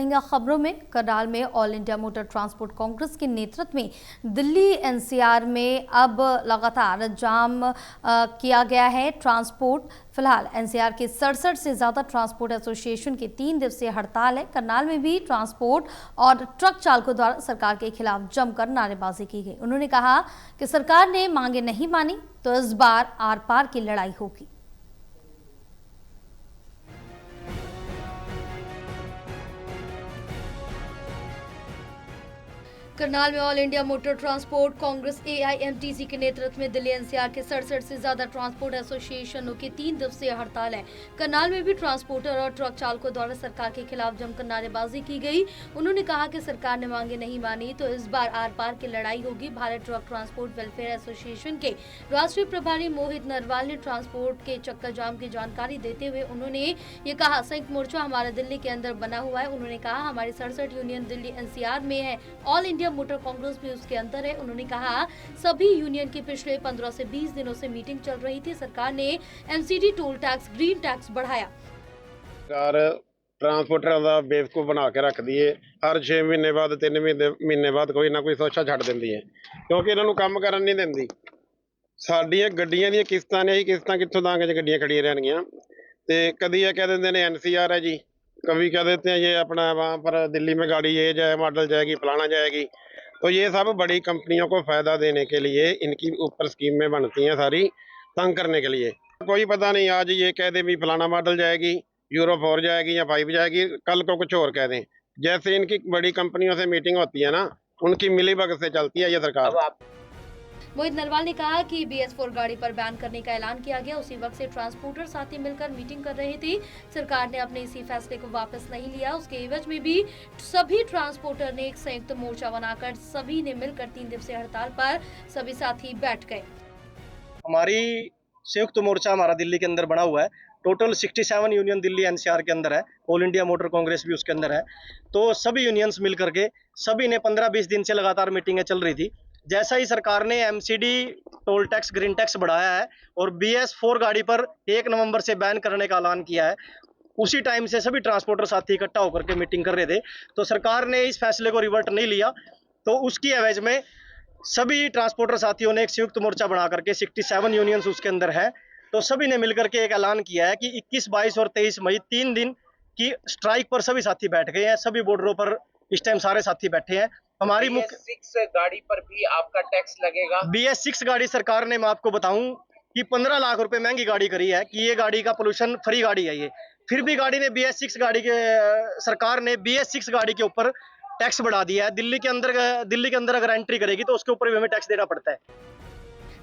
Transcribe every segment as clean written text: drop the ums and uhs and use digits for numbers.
खबरों में करनाल में all India motor transport Congress के नेतृत्व में दिल्ली एनसीआर में अब लगातार जाम किया गया है ट्रांसपोर्ट। फिलहाल एनसीआर के 67 से ज्यादा ट्रांसपोर्ट एसोसिएशन की 3 दिवसीय हड़ताल है। करनाल में भी ट्रांसपोर्ट और ट्रक चालकों द्वारा सरकार के खिलाफ जमकर नारेबाजी की गई। उन्होंने कहा कि सरकार ने मांगे नहीं मानी तो इस बार आर पार की लड़ाई होगी। करनाल में all India motor transport Congress AIMTC के नेतृत्व में दिल्ली एनसीआर के 67 से ज्यादा ट्रांसपोर्ट एसोसिएशनों की 3 दिवसीय हड़ताल है। करनाल में भी ट्रांसपोर्टर और ट्रक चालकों द्वारा सरकार के खिलाफ जमकर नारेबाजी की गई। उन्होंने कहा कि सरकार ने मांगे नहीं मानी तो इस बार आर पार की लड़ाई होगी। Bharat truck transport welfare association के राष्ट्रीय प्रभारी मोहित नरवाल ने ट्रांसपोर्ट के चक्का जाम की जानकारी देते हुए उन्होंने ये कहा, संयुक्त मोर्चा हमारा दिल्ली के अंदर बना हुआ है। उन्होंने कहा हमारी 67 यूनियन दिल्ली एनसीआर में है, ऑल इंडिया मोटर कांग्रेस भी उसके अंदर है। उन्होंने कहा सभी यूनियन की पिछले 15 से 20 दिनों से मीटिंग चल रही थी। सरकार ने MCD toll tax, green tax बढ़ाया। सरकार ट्रांसपोर्टर का बेवकूफ बना के रख दी है। हर 6 महीने बाद 3 महीने बाद कोई ना कोई सोचा छड़ देंदी है, क्योंकि इन्हों काम करन नहीं देंदी। साडियां गड्डियां दी किस्तां ने किस्तां कित्थों दांगे च गड्डियां खड़ियां रहणगियां ते कदी ये कह देंदे ने एनसीआर है जी, कभी कह देते हैं ये अपना वहाँ पर दिल्ली में गाड़ी ये जाए मॉडल जाएगी फलाना जाएगी। तो ये सब बड़ी कंपनियों को फायदा देने के लिए इनकी ऊपर स्कीमें बनती हैं सारी तंग करने के लिए। कोई पता नहीं आज ये कह दे भी फलाना मॉडल जाएगी, यूरो 4 जाएगी या 5 जाएगी, कल को कुछ और कह दें। जैसे इनकी बड़ी कंपनियों से मीटिंग होती है ना, उनकी मिलीभगत से चलती है ये सरकार। मोहित नरवाल ने कहा कि BS4 गाड़ी पर बैन करने का ऐलान किया गया। उसी वक्त से ट्रांसपोर्टर साथी मिलकर मीटिंग कर रहे थे। सरकार ने अपने इसी फैसले को वापस नहीं लिया। उसके एवज में भी सभी ट्रांसपोर्टर ने एक संयुक्त मोर्चा बनाकर सभी ने मिलकर 3 दिवसीय हड़ताल पर सभी साथी बैठ गए। हमारी संयुक्त मोर्चा हमारा दिल्ली के अंदर बना हुआ है। टोटल 67 यूनियन दिल्ली एनसीआर के अंदर है, ऑल इंडिया मोटर कांग्रेस भी उसके अंदर है। तो सभी यूनियंस मिल करके सभी ने 15-20 दिन से लगातार मीटिंगें चल रही थी। जैसा ही सरकार ने MCD toll tax, green tax बढ़ाया है और BS4 गाड़ी पर 1 नवंबर से बैन करने का ऐलान किया है, उसी टाइम से सभी ट्रांसपोर्टर साथी इकट्ठा होकर के मीटिंग कर रहे थे। तो सरकार ने इस फैसले को रिवर्ट नहीं लिया, तो उसकी एवज में सभी ट्रांसपोर्टर साथियों ने एक संयुक्त मोर्चा बना करके 67 यूनियंस उसके अंदर है, तो सभी ने मिलकर के एक ऐलान किया है कि 21, 22 और 23 मई 3 दिन की स्ट्राइक पर सभी साथी बैठ गए हैं। सभी बॉर्डरों पर इस टाइम सारे साथी बैठे हैं। हमारी BS6 गाड़ी पर भी आपका टैक्स लगेगा। BS6 गाड़ी सरकार ने, मैं आपको बताऊं कि 15 लाख रुपए महंगी गाड़ी करी है कि ये गाड़ी का पोल्यूशन फ्री गाड़ी है ये। फिर भी गाड़ी ने BS6 गाड़ी के सरकार ने BS6 गाड़ी के ऊपर टैक्स बढ़ा दिया है। दिल्ली के अंदर अगर एंट्री करेगी तो उसके ऊपर भी हमें टैक्स देना पड़ता है।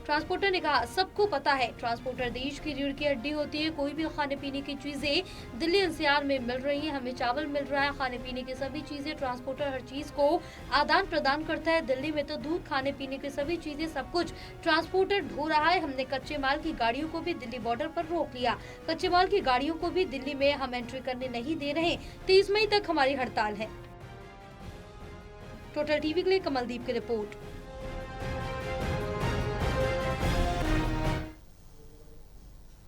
ट्रांसपोर्टर ने कहा सबको पता है ट्रांसपोर्टर देश की रीढ़ की हड्डी होती है। कोई भी खाने पीने की चीजें दिल्ली एनसीआर में मिल रही हैं, हमें चावल मिल रहा है, खाने पीने की सभी चीजें। ट्रांसपोर्टर हर चीज को आदान प्रदान करता है। दिल्ली में तो दूध, खाने पीने की सभी चीजें, सब कुछ ट्रांसपोर्टर ढो रहा है। हमने कच्चे माल की गाड़ियों को भी दिल्ली बॉर्डर पर रोक लिया। कच्चे माल की गाड़ियों को भी दिल्ली में हम एंट्री करने नहीं दे रहे। 30 मई तक हमारी हड़ताल है। टोटल टीवी के लिए कमलदीप की रिपोर्ट।